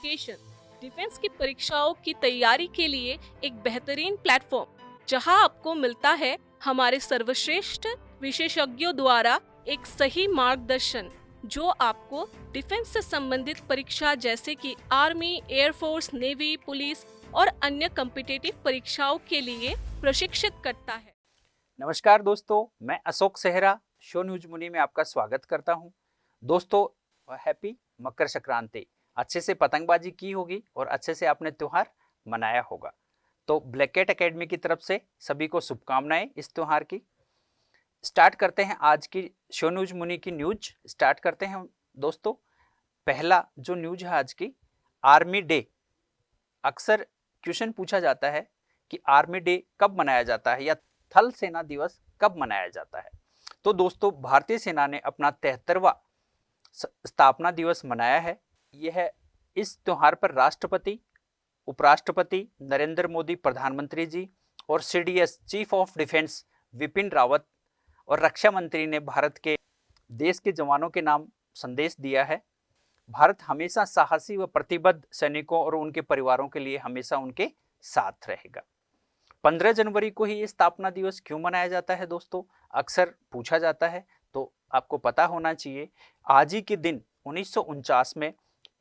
Education defence की परीक्षाओं की तैयारी के लिए एक बेहतरीन प्लेटफॉर्म जहां आपको मिलता है हमारे सर्वश्रेष्ठ विशेषज्ञों द्वारा एक सही मार्गदर्शन जो आपको डिफेंस से संबंधित परीक्षा जैसे कि आर्मी, एयरफोर्स, नेवी, पुलिस और अन्य कॉम्पिटिटिव परीक्षाओं के लिए प्रशिक्षित करता है। नमस्कार दोस्तों, मैं अशोक सेहरा शो न्यूज मुनि में आपका स्वागत करता हूं। दोस्तों, हैप्पी मकर संक्रांति। अच्छे से पतंगबाजी की होगी और अच्छे से आपने त्योहार मनाया होगा। तो ब्लैक कैट एकेडमी की तरफ से सभी को शुभकामनाएं इस त्योहार की। स्टार्ट करते हैं आज की शो न्यूज मुनि की न्यूज। स्टार्ट करते हैं दोस्तों। पहला जो न्यूज है आज की, आर्मी डे। अक्सर क्वेश्चन पूछा जाता है कि आर्मी डे कब मनाया जाता है या थल सेना दिवस कब मनाया जाता है। तो दोस्तों, भारतीय सेना ने अपना 73वां स्थापना दिवस मनाया है। यह इस त्योहार पर राष्ट्रपति, उपराष्ट्रपति नरेंद्र मोदी प्रधानमंत्री जी और CDS chief of defence Vipin Rawat और रक्षा मंत्री ने भारत के देश के जवानों के नाम संदेश दिया है। भारत हमेशा साहसी व प्रतिबद्ध सैनिकों और उनके परिवारों के लिए हमेशा उनके साथ रहेगा। 15 जनवरी को ही ये स्थापना दिवस क्यों मनाया जाता है दोस्तों, अक्सर पूछा जाता है, तो आपको पता होना चाहिए। आज ही के दिन 1949 में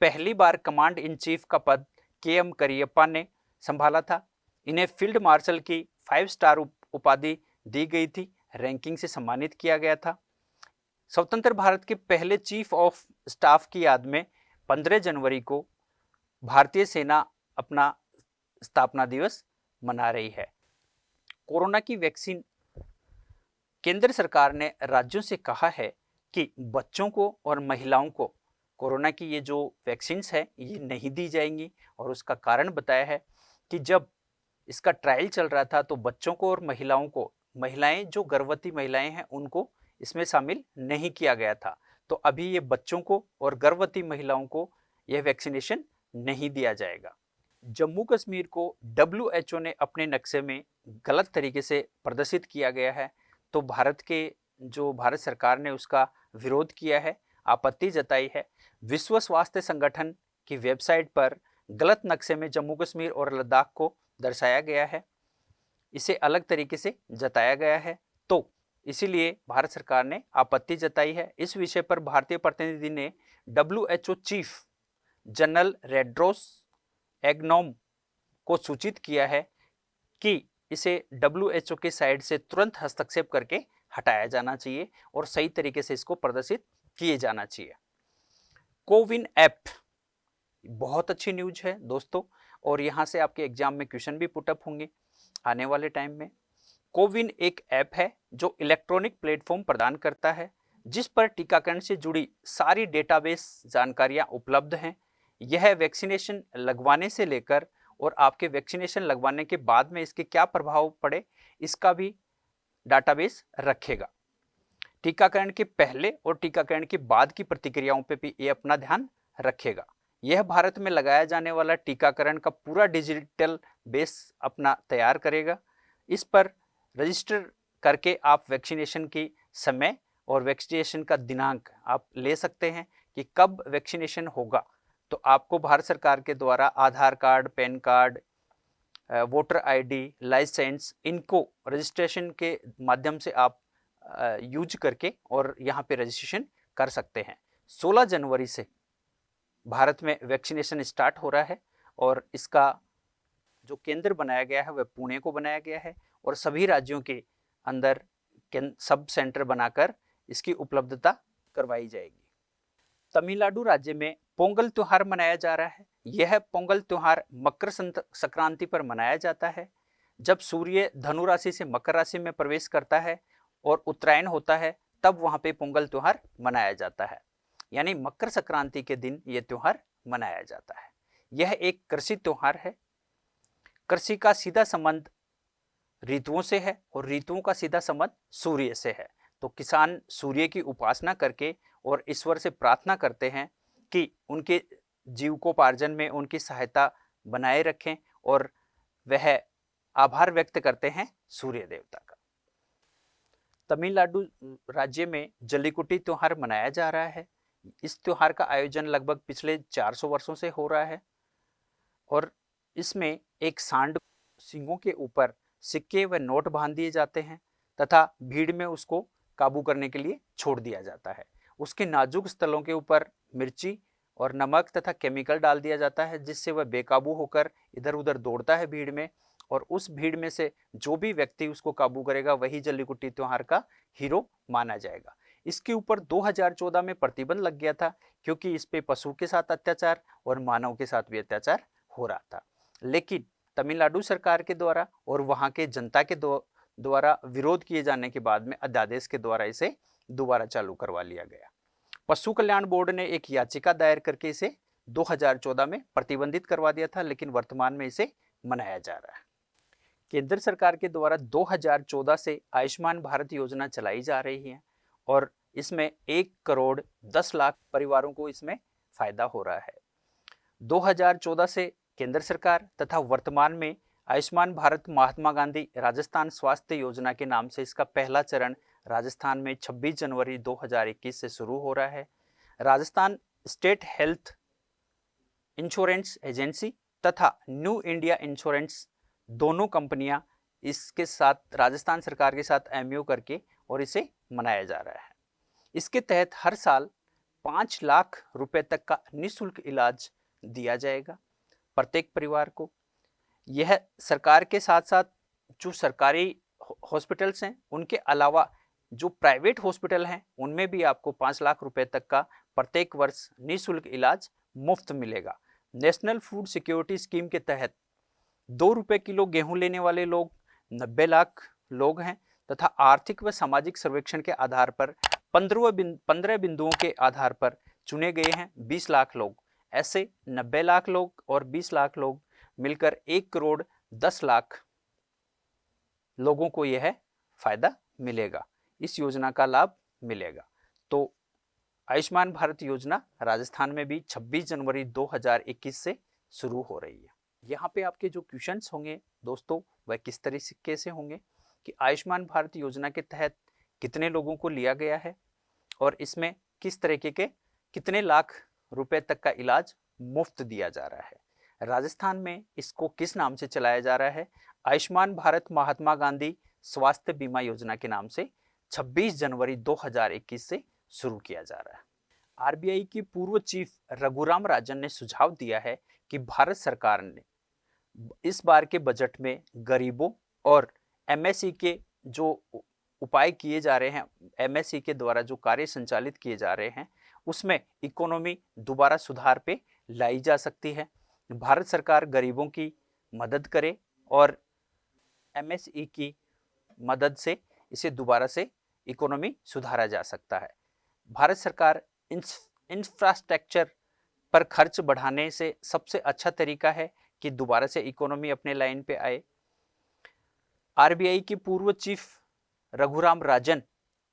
पहली बार कमांड इन चीफ का पद के.एम. करियप्पा ने संभाला था। इन्हें फील्ड मार्शल की 5 स्टार उपाधि दी गई थी, रैंकिंग से सम्मानित किया गया था। स्वतंत्र भारत के पहले चीफ ऑफ स्टाफ की याद में 15 जनवरी को भारतीय सेना अपना स्थापना दिवस मना रही है। कोरोना की वैक्सीन, केंद्र सरकार ने राज्यों से कहा है कि बच्चों को और महिलाओं को कोरोना की ये जो वैक्सीन है ये नहीं दी जाएंगी, और उसका कारण बताया है कि जब इसका ट्रायल चल रहा था तो बच्चों को और महिलाओं को, महिलाएं जो गर्भवती महिलाएं हैं उनको इसमें शामिल नहीं किया गया था। तो अभी ये बच्चों को और गर्भवती महिलाओं को यह वैक्सीनेशन नहीं दिया जाएगा। जम्मू कश्मीर को WHO ने अपने नक्शे में गलत तरीके से प्रदर्शित किया गया है, तो भारत सरकार ने उसका विरोध किया है, आपत्ति जताई है। विश्व स्वास्थ्य संगठन की वेबसाइट पर गलत नक्शे में जम्मू कश्मीर और लद्दाख को दर्शाया गया है, इसे अलग तरीके से जताया गया है, तो इसीलिए भारत सरकार ने आपत्ति जताई है। इस विषय पर भारतीय प्रतिनिधि ने WHO चीफ जनरल रेड्रोस एग्नोम को सूचित किया है कि इसे WHO की साइड से तुरंत हस्तक्षेप करके हटाया जाना चाहिए और सही तरीके से इसको प्रदर्शित किए जाना चाहिए। कोविन ऐप बहुत अच्छी न्यूज है दोस्तों, और यहां से आपके एग्जाम में क्वेश्चन भी पुटअप होंगे आने वाले टाइम में। कोविन एक ऐप है जो इलेक्ट्रॉनिक प्लेटफॉर्म प्रदान करता है जिस पर टीकाकरण से जुड़ी सारी डेटाबेस जानकारियां उपलब्ध हैं। यह वैक्सीनेशन लगवाने से लेकर और आपके वैक्सीनेशन लगवाने के बाद में इसके क्या प्रभाव पड़े इसका भी डाटाबेस रखेगा। टीकाकरण के पहले और टीकाकरण के बाद की प्रतिक्रियाओं पे भी ये अपना ध्यान रखेगा। यह भारत में लगाया जाने वाला टीकाकरण का पूरा डिजिटल बेस अपना तैयार करेगा। इस पर रजिस्टर करके आप वैक्सीनेशन की समय और वैक्सीनेशन का दिनांक आप ले सकते हैं कि कब वैक्सीनेशन होगा। तो आपको भारत सरकार के द्वारा Aadhaar card, PAN card, voter ID, license, इनको रजिस्ट्रेशन के माध्यम से आप यूज करके और यहाँ पे रजिस्ट्रेशन कर सकते हैं। 16 जनवरी से भारत में वैक्सीनेशन स्टार्ट हो रहा है और इसका जो केंद्र बनाया गया है वह पुणे को बनाया गया है और सभी राज्यों के अंदर सब सेंटर बनाकर इसकी उपलब्धता करवाई जाएगी। तमिलनाडु राज्य में पोंगल त्योहार मनाया जा रहा है। यह पोंगल त्योहार मकर संक्रांति पर मनाया जाता है। जब सूर्य धनु राशि से मकर राशि में प्रवेश करता है और उत्तरायण होता है तब वहां पे पोंगल त्योहार मनाया जाता है, यानी मकर संक्रांति के दिन यह त्योहार मनाया जाता है। यह एक कृषि त्योहार है। कृषि का सीधा संबंध ऋतुओं से है और ऋतुओं का सीधा संबंध सूर्य से है। तो किसान सूर्य की उपासना करके और ईश्वर से प्रार्थना करते हैं कि उनके जीविकोपार्जन में उनकी सहायता बनाए रखें और वह आभार व्यक्त करते हैं सूर्य देवता का। तमिलनाडु राज्य में जल्लीकुट्टी त्योहार मनाया जा रहा है। इस त्योहार का आयोजन लगभग पिछले 400 वर्षों से हो रहा है और इसमें एक सांड सींगों के ऊपर सिक्के व नोट बांध दिए जाते हैं तथा भीड़ में उसको काबू करने के लिए छोड़ दिया जाता है। उसके नाजुक स्थलों के ऊपर मिर्ची और नमक तथा केमिकल डाल दिया जाता है, जिससे वह बेकाबू होकर इधर उधर दौड़ता है भीड़ में, और उस भीड़ में से जो भी व्यक्ति उसको काबू करेगा वही जल्लीकुट्टी त्योहार का हीरो माना जाएगा। इसके ऊपर 2014 में प्रतिबंध लग गया था, क्योंकि इस पे पशु के साथ अत्याचार और मानव के साथ भी अत्याचार हो रहा था। लेकिन तमिलनाडु सरकार के द्वारा और वहाँ के जनता के द्वारा विरोध किए जाने के बाद में अध्यादेश के द्वारा इसे दोबारा चालू करवा लिया गया। पशु कल्याण बोर्ड ने एक याचिका दायर करके इसे 2014 में प्रतिबंधित करवा दिया था, लेकिन वर्तमान में इसे मनाया जा रहा है। केंद्र सरकार के द्वारा 2014 से आयुष्मान भारत योजना चलाई जा रही है और इसमें 1 करोड़ 10 लाख परिवारों को इसमें फायदा हो रहा है। 2014 से केंद्र सरकार तथा वर्तमान में आयुष्मान भारत महात्मा गांधी राजस्थान स्वास्थ्य योजना के नाम से इसका पहला चरण राजस्थान में 26 जनवरी 2021 से शुरू हो रहा है। Rajasthan state health insurance agency तथा न्यू इंडिया इंश्योरेंस दोनों कंपनियां इसके साथ राजस्थान सरकार के साथ एमओयू करके और इसे मनाया जा रहा है। इसके तहत हर साल 5 लाख रुपए तक का निःशुल्क इलाज दिया जाएगा प्रत्येक परिवार को। यह सरकार के साथ साथ जो सरकारी हॉस्पिटल्स हैं उनके अलावा जो प्राइवेट हॉस्पिटल हैं उनमें भी आपको 5 लाख रुपए तक का प्रत्येक वर्ष निःशुल्क इलाज मुफ्त मिलेगा। नेशनल फूड सिक्योरिटी स्कीम के तहत 2 रुपए किलो गेहूं लेने वाले लोग 90 लाख लोग हैं तथा आर्थिक व सामाजिक सर्वेक्षण के आधार पर 15 बिंदुओं के आधार पर चुने गए हैं 20 लाख लोग। ऐसे 90 लाख लोग और 20 लाख लोग मिलकर 1 करोड़ 10 लाख लोगों को यह फायदा मिलेगा, इस योजना का लाभ मिलेगा। तो आयुष्मान भारत योजना राजस्थान में भी 26 जनवरी 2021 से शुरू हो रही है। यहाँ पे आपके जो क्वेश्चंस होंगे दोस्तों वह किस तरीके से होंगे कि आयुष्मान भारत योजना के तहत कितने लोगों को लिया गया है और इसमें किस तरीके के कितने लाख रुपए तक का इलाज मुफ्त दिया जा रहा है। राजस्थान में इसको किस नाम से चलाया जा रहा है, आयुष्मान भारत महात्मा गांधी स्वास्थ्य बीमा योजना के नाम से 26 जनवरी 2021 से शुरू किया जा रहा है। आरबीआई के पूर्व चीफ रघुराम राजन ने सुझाव दिया है कि भारत सरकार ने इस बार के बजट में गरीबों और एमएसई के जो उपाय किए जा रहे हैं, एमएसई के द्वारा जो कार्य संचालित किए जा रहे हैं उसमें इकोनॉमी दोबारा सुधार पे लाई जा सकती है। भारत सरकार गरीबों की मदद करे और एमएसई की मदद से इसे दोबारा से इकोनॉमी सुधारा जा सकता है। भारत सरकार इंफ्रास्ट्रक्चर पर खर्च बढ़ाने से सबसे अच्छा तरीका है कि दोबारा से इकोनॉमी अपने लाइन पे आए। आरबीआई के पूर्व चीफ रघुराम राजन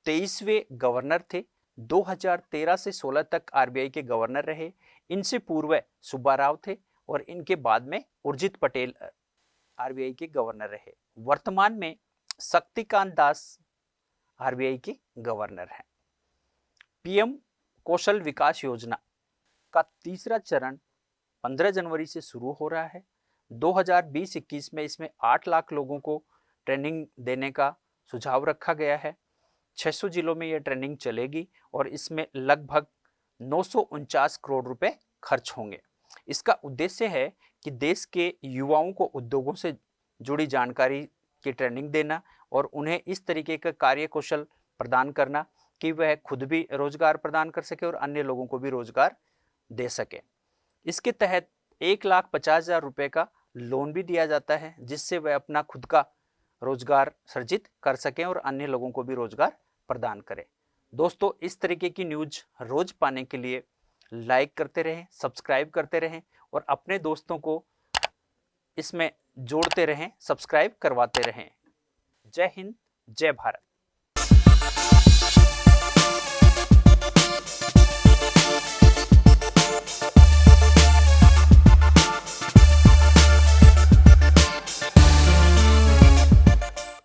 23वें गवर्नर थे, 2013 से 16 तक आरबीआई के गवर्नर रहे। इनसे पूर्व सुब्बा राव थे और इनके बाद में उर्जित पटेल आरबीआई के गवर्नर रहे। वर्तमान में शक्तिकांत दास आरबीआई के गवर्नर हैं। पीएम कौशल विकास योजना का तीसरा चरण 15 जनवरी से शुरू हो रहा है। 2020-21 में इसमें 8 लाख लोगों को ट्रेनिंग देने का सुझाव रखा गया है। 600 जिलों में यह ट्रेनिंग चलेगी और इसमें लगभग 949 करोड़ रुपए खर्च होंगे। इसका उद्देश्य है कि देश के युवाओं को उद्योगों से जुड़ी जानकारी की ट्रेनिंग देना और उन्हें इस तरीके का कार्य कौशल प्रदान करना कि वह खुद भी रोजगार प्रदान कर सके और अन्य लोगों को भी रोजगार दे सके। इसके तहत 1,50,000 रुपए का लोन भी दिया जाता है, जिससे वह अपना खुद का रोजगार सृजित कर सकें और अन्य लोगों को भी रोजगार प्रदान करें। दोस्तों, इस तरीके की न्यूज रोज पाने के लिए लाइक करते रहें, सब्सक्राइब करते रहें और अपने दोस्तों को इसमें जोड़ते रहें, सब्सक्राइब करवाते रहें। जय हिंद, जय भारत।